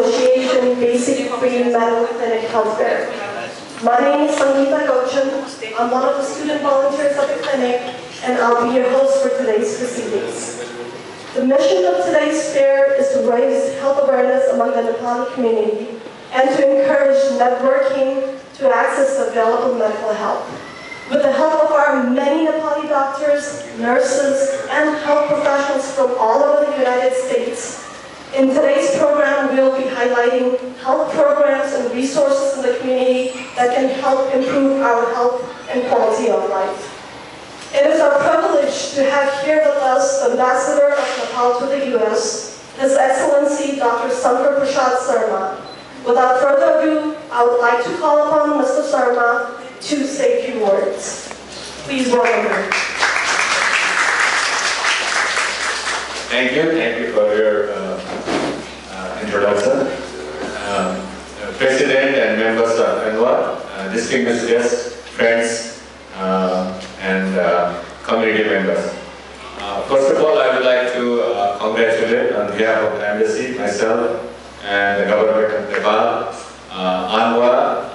Association Basic Free Medical Clinic Health Fair. My name is Sangeeta Gochan. I'm one of the student volunteers at the clinic, and I'll be your host for today's proceedings. The mission of today's fair is to raise health awareness among the Nepali community and to encourage networking to access available medical help. With the help of our many Nepali doctors, nurses, and health professionals from all over the United States, in today's program we'll be highlighting health programs and resources in the community that can help improve our health and quality of life. It is our privilege to have here with us the Ambassador of Nepal to the U.S., His Excellency Dr. Sankar Prasad Sarma. Without further ado, I would like to call upon Mr. Sarma to say a few words. Please welcome him. Thank you for your introduction. President and members of ANWA, distinguished guests, friends, and community members. First of all, I would like to congratulate on behalf of the embassy, myself, and the government of Nepal, ANWA,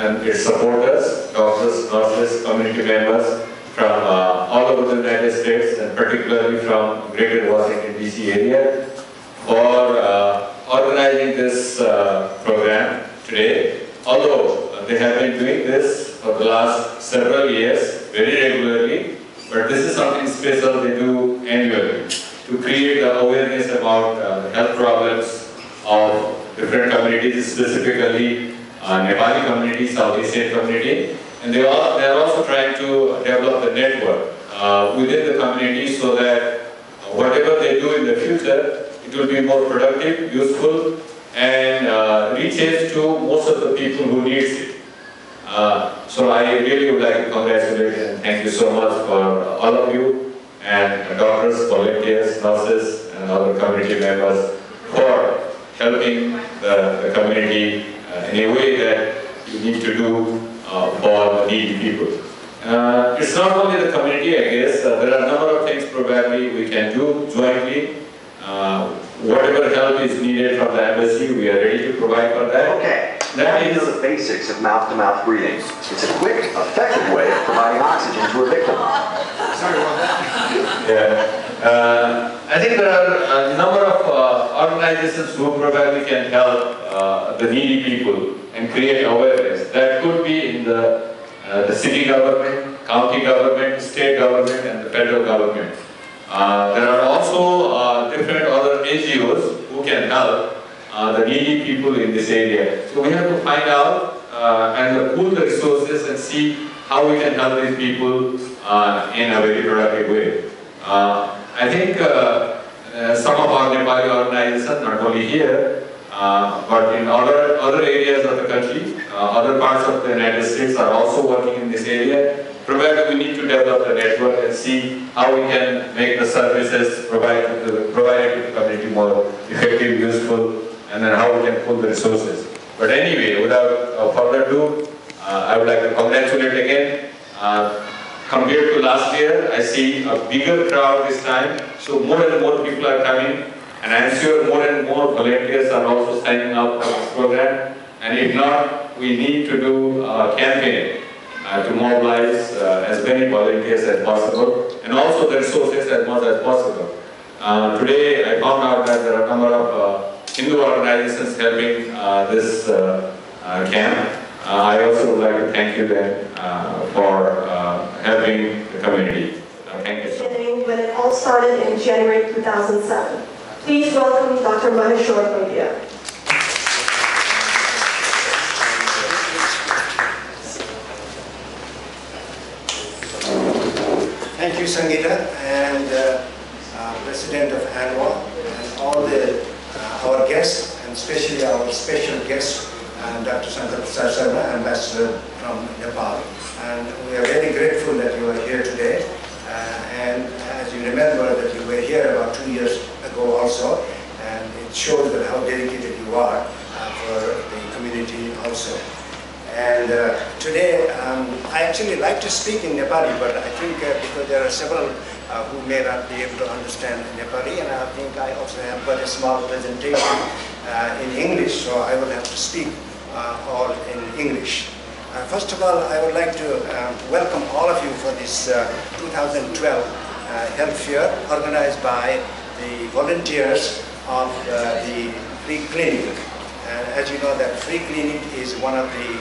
and its supporters, doctors, nurses, community members from all over the United States, and particularly from Greater Washington DC area, for organizing this program today. Although they have been doing this for the last several years, very regularly, but this is something special they do annually to create the awareness about the health problems of different communities, specifically Nepali community, South Asian community, and they are also trying to develop the network within the community so that whatever they do in the future, it will be more productive, useful, and reaches to most of the people who need it. So I really would like to congratulate and thank you so much for all of you and doctors, volunteers, nurses, and other community members for helping the community in a way that you need to do for needy people. It's not only the community, I guess. There are a number of things probably we can do jointly. Whatever help is needed from the embassy, we are ready to provide for that. Okay, now you know the basics of mouth-to-mouth breathing. It's a quick, effective way of providing oxygen to a victim. Sorry about that. Yeah. I think there are a number of organizations who probably can help the needy people and create awareness. That could be in the city government, county government, state government, and the federal government. There are also different other NGOs who can help the needy people in this area. So we have to find out and pool the resources and see how we can help these people in a very productive way. I think some of our Nepali organizations, not only here, but in other areas of the country, other parts of the United States are also working in this area. Probably we need to develop the network and see how we can make the services provided to the community more effective, useful, and then how we can pull the resources. But anyway, without further ado, I would like to congratulate again. Compared to last year, I see a bigger crowd this time, so more and more people are coming, and I'm sure more and more volunteers are also signing up for this program. And if not, we need to do a campaign to mobilize as many volunteers as possible, and also the resources as much as possible. Today, I found out that there are a number of Hindu organizations helping this camp. I also would like to thank you then for helping the community. Thank you so much. When it all started in January 2007. Please welcome Dr. Maheshwar Pandya. Thank you, Sangeeta, and President of ANWA, and all our guests, and especially our special guest, Dr. Sankar Prasad Sarma, Ambassador from Nepal. And we are very grateful that you are here today. And as you remember that you were here about 2 years ago also, and it shows that how dedicated you are for the community also. And today, I actually like to speak in Nepali, but I think because there are several who may not be able to understand Nepali, and I think I also have got a small presentation in English, so I will have to speak all in English. First of all, I would like to welcome all of you for this 2012 health fair organized by the volunteers of the Free Clinic. As you know, that Free Clinic is one of the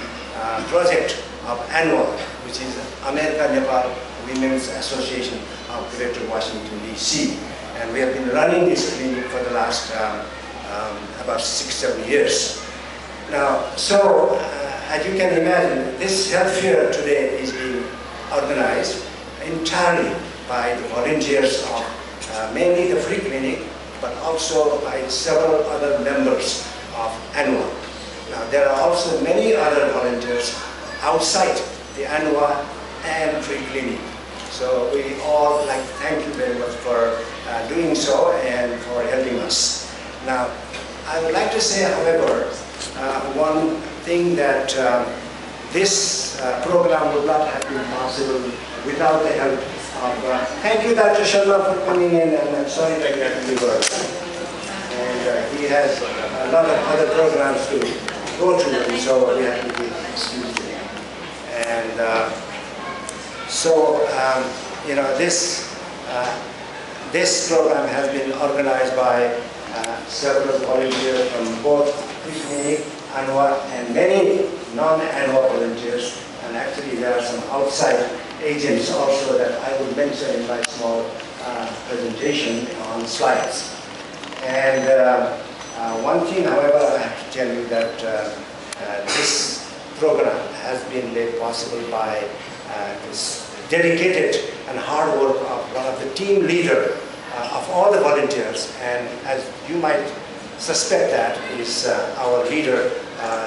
projects of ANWA, which is America-Nepal Women's Association of Greater Washington, D.C. And we have been running this clinic for the last about 6-7 years. Now, so as you can imagine, this health fair today is being organized entirely by the volunteers of mainly the Free Clinic, but also by several other members of ANWA. Now, there are also many other volunteers outside the ANWA and Free Clinic. So we all like to thank you very much for doing so and for helping us. Now, I would like to say, however, one thing that this program would not have been possible without the help of... thank you, Dr. Sharma, for coming in, and I'm sorry that you had to leave early. And he has a lot of other programs to go to, and so we have to be excused. And you know, this program has been organized by several volunteers from both Free Clinic, ANWA, and many non-ANWA volunteers. And actually, there are some outside agents also that I will mention in my small presentation on slides. And one thing, however, I have to tell you that this program has been made possible by this dedicated and hard work of one of the team leader of all the volunteers. And as you might suspect, that is our leader,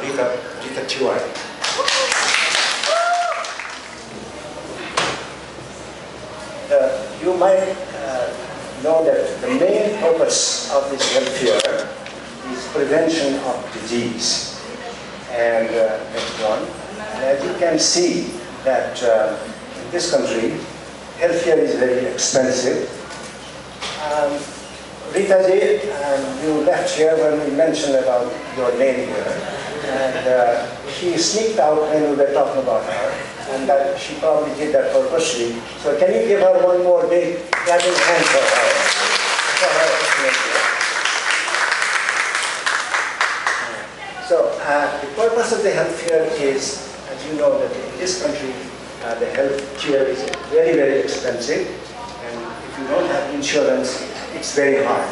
Rita Tiwari. You might know that the main purpose of this health fair is prevention of disease. And that's one. And as you can see that in this country, healthcare is very expensive. Rita ji, you left here when we mentioned about your name here. And she sneaked out when we were talking about her. And that she probably did that purposely. So can you give her one more big clapping hand for her? So the purpose of the health fair is, as you know, that in this country, the health care is very, very expensive. And if you don't have insurance, it's very hard.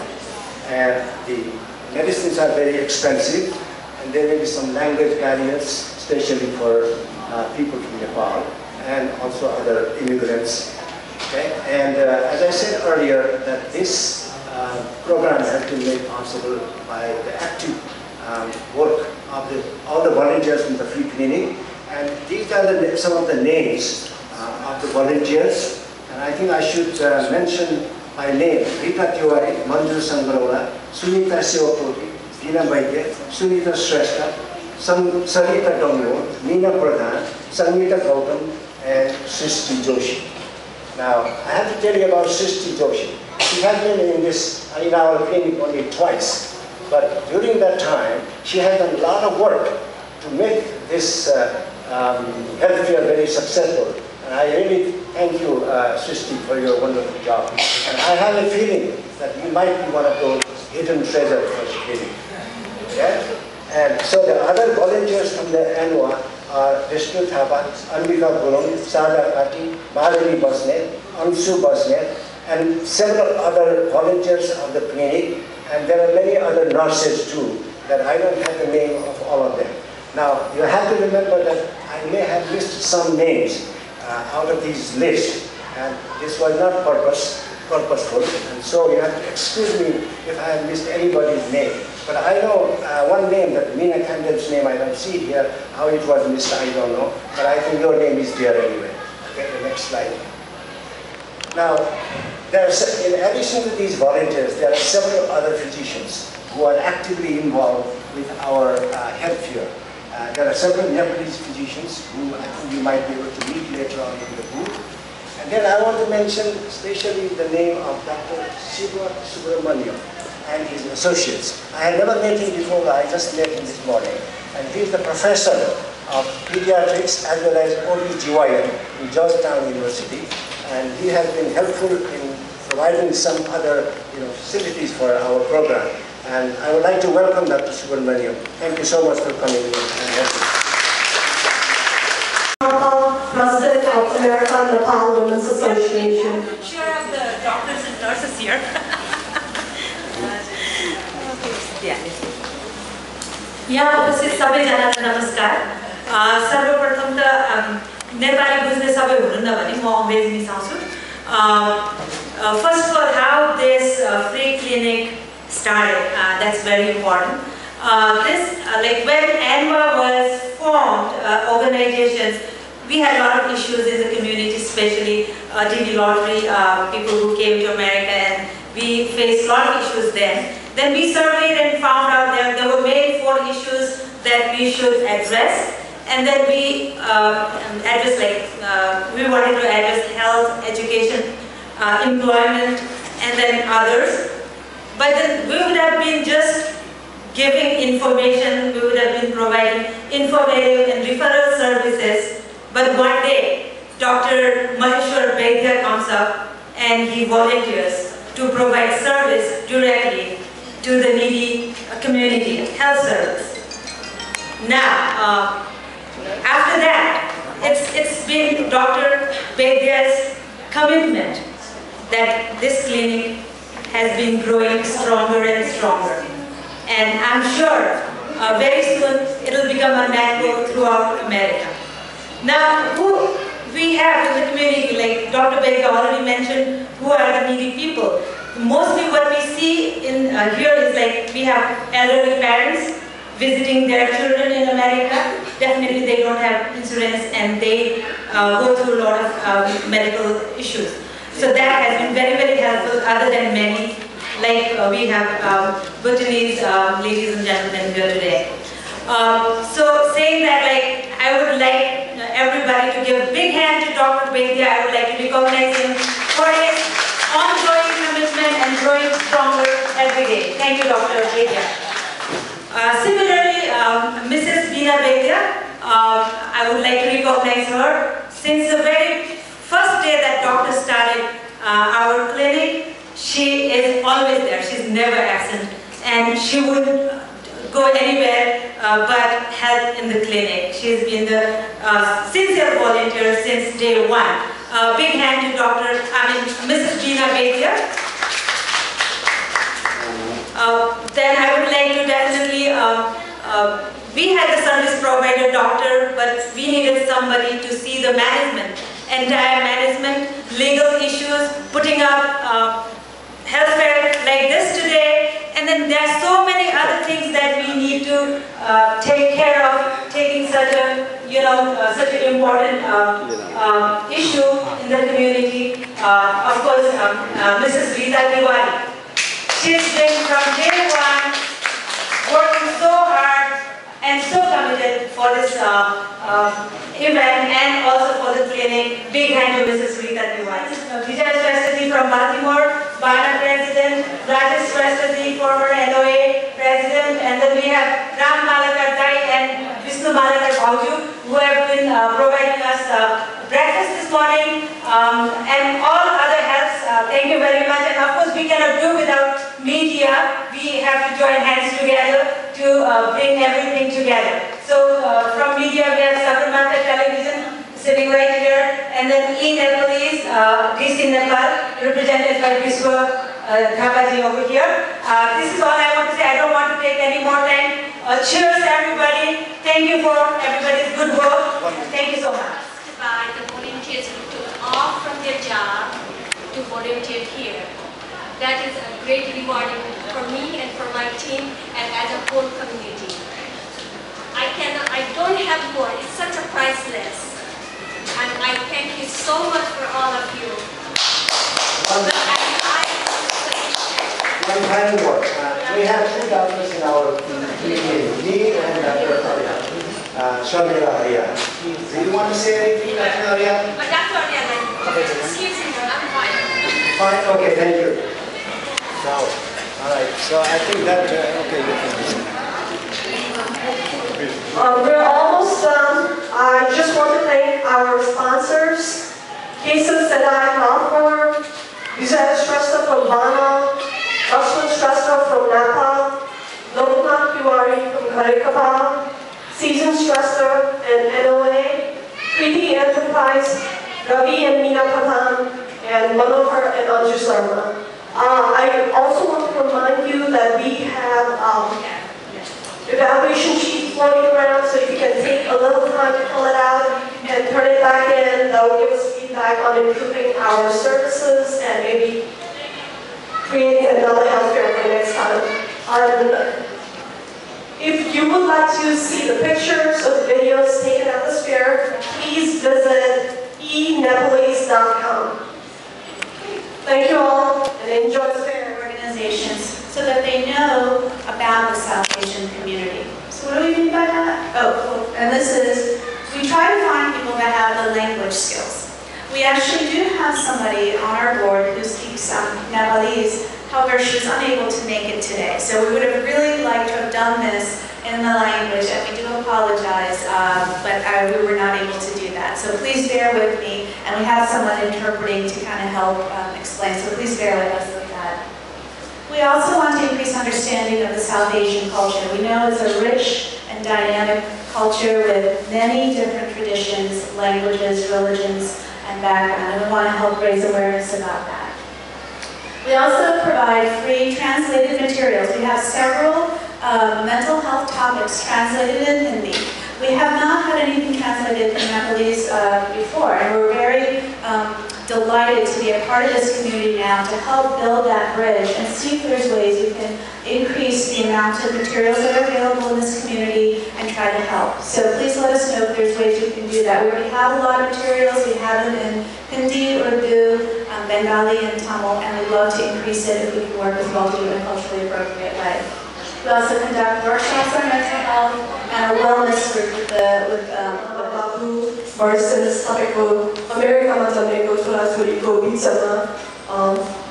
And the medicines are very expensive. And there may be some language barriers, especially for people from Nepal and also other immigrants. Okay? And as I said earlier, that this program has been made possible by the active work of all the volunteers from the Free Clinic. And these are some of the names of the volunteers. And I think I should mention by name: Rita Tiwari, Manju Sangarola, Sunita Sivapuri, Dina Baidya, Sunita Shrestha, Sarita Dongmo, Meena Pradhan, Sangeeta Gautam, and Srishti Joshi. Now, I have to tell you about Srishti Joshi. She has been in our clinic only twice, but during that time, she has done a lot of work to make this health fair very successful. And I really thank you, Srishti, for your wonderful job. And I have a feeling that you might be one of those hidden treasures for the clinic. Yeah? And so the other volunteers from the ANWA are Vishnu Thapa, Anvika Gurung, Sada Kati, Malini Basnet, Ansu Basnet, and several other volunteers of the clinic. And there are many other nurses too, that I don't have the name of all of them. Now, you have to remember that I may have missed some names out of these lists, and this was not purposeful, and so you have to excuse me if I have missed anybody's name. But I know one name, that Meena Kandal's name, I don't see it here. How it was missed, I don't know. But I think your name is there anyway. Okay, the next slide. Now, in addition to these volunteers, there are several other physicians who are actively involved with our health fair. There are several Nepalese physicians who I think you might be able to meet later on in the booth. And then I want to mention especially the name of Dr. Siva Subramaniam. and his associates. I had never met him before, but I just met him this morning. And he is the professor of pediatrics as well as OB/GYN in Georgetown University. And he has been helpful in providing some other facilities for our program. And I would like to welcome Dr. Subramaniam. Thank you so much for coming in. President of American Nepal Women's Association. Sure of the doctors and nurses here. यहाँ उपस्थित सबैजनालाई नमस्कार। सर्वप्रथम त नेपाली बुझ्ने सबै हुनुहुन्न भने म अङ्ग्रेजी मिसाउँछु। First of all, how this free clinic started, that's very important. Like when ANWA was formed, organizations, we had a lot of issues in the community, especially TV lottery, people who came to America, and we faced a lot of issues then. Then we surveyed and found out that there were main 4 issues that we should address. And then we we wanted to address health, education, employment, and then others. But then we would have been just giving information, we would have been providing informative and referral services. But one day, Dr. Maheshwar Vaidya comes up and he volunteers to provide service directly to the needy community, health service. Now, after that, it's been Dr. Vaidya's commitment that this clinic has been growing stronger and stronger. And I'm sure very soon it will become a network throughout America. Now, who we have in the community, like Dr. Vaidya already mentioned, who are the needy people. Mostly what we see in here is like we have elderly parents visiting their children in America. Definitely they don't have insurance and they go through a lot of medical issues. So that has been very, very helpful, other than many, like we have Bhutanese ladies and gentlemen here today. So saying that, like, I would like everybody to give a big hand to Dr. Vaidya. I would like to recognize him for his ongoing commitment and growing stronger every day. Thank you, Dr. Vaidya. Similarly, Mrs. Veena Vaidya, I would like to recognize her. Since the very first day that doctor started our clinic, she is always there. She's never absent, and she wouldn't go anywhere but help in the clinic. She's been the sincere volunteer since day 1. Big hand to Mrs. Veena Vaidya. Then I would like to definitely, we had the service provider doctor, but we needed somebody to see the management, entire management, legal issues, putting up healthcare like this today, and then there are so many other things that we need to take care of, taking such a, such an important issue in the community. Of course, Mrs. Rita Tiwari. She's been from day 1 working so hard and so committed for this event and also for the clinic. Big hand to Mrs. Rita Tiwari. Vijay Shresthaji from Baltimore, BANA President, Rajesh Shresthaji, former NOA President, and then we have Ram Malakar Dai and Vishnu Malakar Bhauju, who have been providing us breakfast this morning and all other helps. Thank you very much. And of course, we cannot do without media. We have to join hands together to bring everything together. So from media, we have Sabarmati Television sitting right here, and then Nepalese, DC Nepal, represented by Vishwa Thapaji over here. This is all I want to say. I don't want to take any more time. Cheers, everybody. Thank you for everybody's good work. Thank you so much. By the volunteers who took off from their job to volunteer here. That is a great rewarding for me and for my team and as a whole community. I don't have words. It's such a priceless. And I thank you so much for all of you. One final word. We have 2 doctors in our clinic, me and Dr. Shamila Arya. Do you want to say anything, Dr. Arya? Dr. Arya, excuse me, I'm fine. Fine, okay, thank you. Now, All right, so I think that, okay, you can. We're almost done. I just want to thank our sponsors, Cases that I offer, Visa Stressor from Ghana, Russell Stressor from Napa, Loknath Tiwari from Karekaba, Season Stressor and NOA, Kriti Enterprise, Ravi and Meena Pradhan, and Manohar and Anju Sarma. I also want to remind you that we have evaluation sheet floating around, so if you can take a little time to fill it out and turn it back in, that will give us feedback on improving our services and maybe creating another healthcare for next time. If you would like to see the pictures or the videos taken at the fair, please visit enepalese.com. Thank you all and enjoy the fair. Organizations so that they know about the South Asian community. So what do we mean by that? Oh, and this is, we try to find people that have the language skills. We actually do have somebody on our board who speaks Nepalese, however she's unable to make it today. So we would have really liked to have done this in the language, and we do apologize, but we were not able to do that. So please bear with me, and we have someone interpreting to kind of help explain, so please bear with us with that. We also want to increase understanding of the South Asian culture. We know it's a rich and dynamic culture with many different traditions, languages, religions, and background, and we want to help raise awareness about that. We also provide free translated materials. We have several mental health topics translated in Hindi. We have not had anything translated in Nepalese before, and we're very delighted to be a part of this community now to help build that bridge and see if there's ways we can increase the amount of materials that are available in this community and try to help. So please let us know if there's ways we can do that. We already have a lot of materials. We have them in Hindi, Urdu, Bengali, and Tamil, and we'd love to increase it if we can work with you all to do it in a culturally appropriate way. We also conduct workshops on mental health and a wellness group with Babu versus America छोराछोरीको बिचमा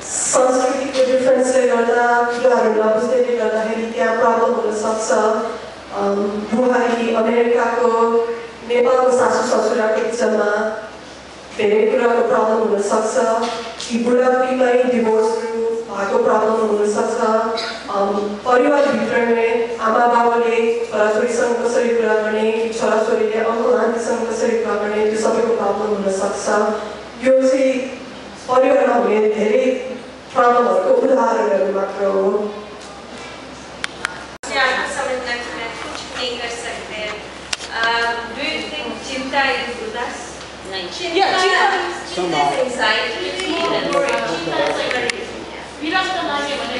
संस्कृतिको डिफरेन्सले गर्दा कुराहरू नबुझ्दैले गर्दाखेरि त्यहाँ problem हुन सक्छ बुहारी अमेरिकाको नेपालको सासू ससुराको बिचमा धेरै कुराको प्रब्लम हुन सक्छ कि बुढाबुढीमै डिभोर्सहरू भएको प्रब्लम हुन सक्छ परिवारभित्रमै आमा बाबाले छोराछोरीसँग कसरी कुरा गर्ने छोराछोरीले अङ्कल आन्टीसँग कसरी कुरा गर्ने त्यो सबैको प्रब्लम हुन सक्छ यो चाहिँ परिवारमा हुने धेरै प्रब्लमहरूको उदाहरणहरू मात्र हो Do you think Chinta is with us? Chinta is anxiety. Virakta lage bhane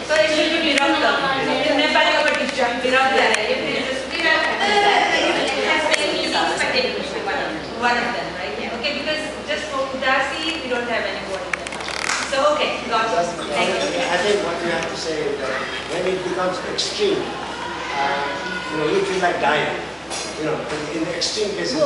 So it should be Virakta. In Nepali over teacher, Virakta. It has many meanings, but it should be one of them, right? Yeah. Okay, because just for Udasi, we don't have any word in that. So okay, got it. Thank you. I think what you have to say is that when it becomes extreme, you feel like dying. In the extreme cases,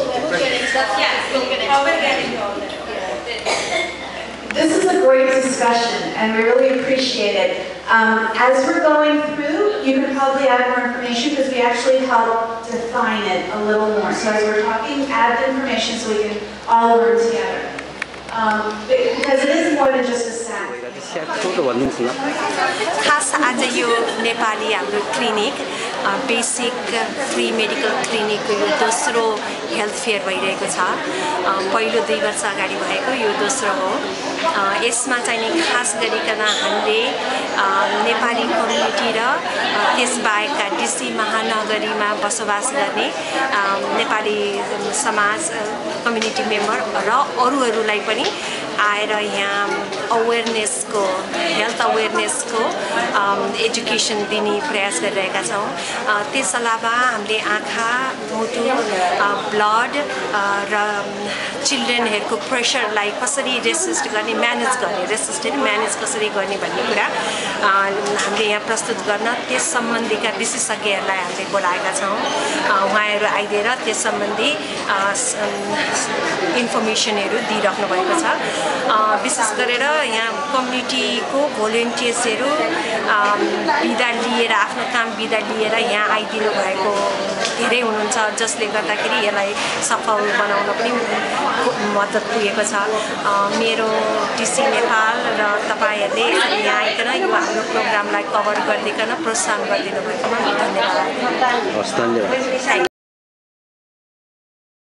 This is a great discussion, and we really appreciate it. As we're going through, you can probably add more information because we actually help define it a little more. So as we're talking, add the information so we can all learn together. Because it is more than just a sound. खास आज यो नेपाली हाम्रो clinic basic free medical क्लिनिकको यो दोस्रो health fair भइरहेको छ पहिलो 2 वर्ष अगाडि भएको यो दोस्रो हो यसमा चाहिँ नि खास गरिकन हामीले नेपाली कम्युनिटी र त्यसबाहेकका डिसी महानगरीमा बसोबास गर्ने नेपाली समाज कम्युनिटी मेम्बर र अरूहरूलाई पनि आएर यहाँ अवेयरनेसको हेल्थ अवेयरनेसको एजुकेसन दिने प्रयास गरिरहेका छौं त्यस अलावा हामीले आँखा मुटु ब्लड र चिल्ड्रेनहरुको प्रेसरलाई कसरी रेसिस्ट गर्ने म्यानेज कसरी गर्ने भन्ने कुरा हामीले यहाँ प्रस्तुत गर्न त्यस सम्बन्धीका विशेषज्ञहरूलाई हामीले बोलाएका छौं उहाँहरु आइदिएर त्यस सम्बन्धी इन्फर्मेसनहरु दिइराख्नु भएको छ विशेष गरेर यहाँ कम्युनिटीको भोलिन्टियर्सहरू बिदा लिएर आफ्नो काम बिदा लिएर यहाँ आइदिनु भएको धेरै हुनुहुन्छ, जसले गर्दाखेरि यसलाई सफल बनाउन पनि मद्दत पुगेको छ। मेरो टिसी नेपाल र तपाईहरुले यहाँ आइकन यो हाम्रो प्रोग्रामलाई कभर गरिदिकन प्रोत्साहन गरिदिनु भएकोमा धन्यवाद।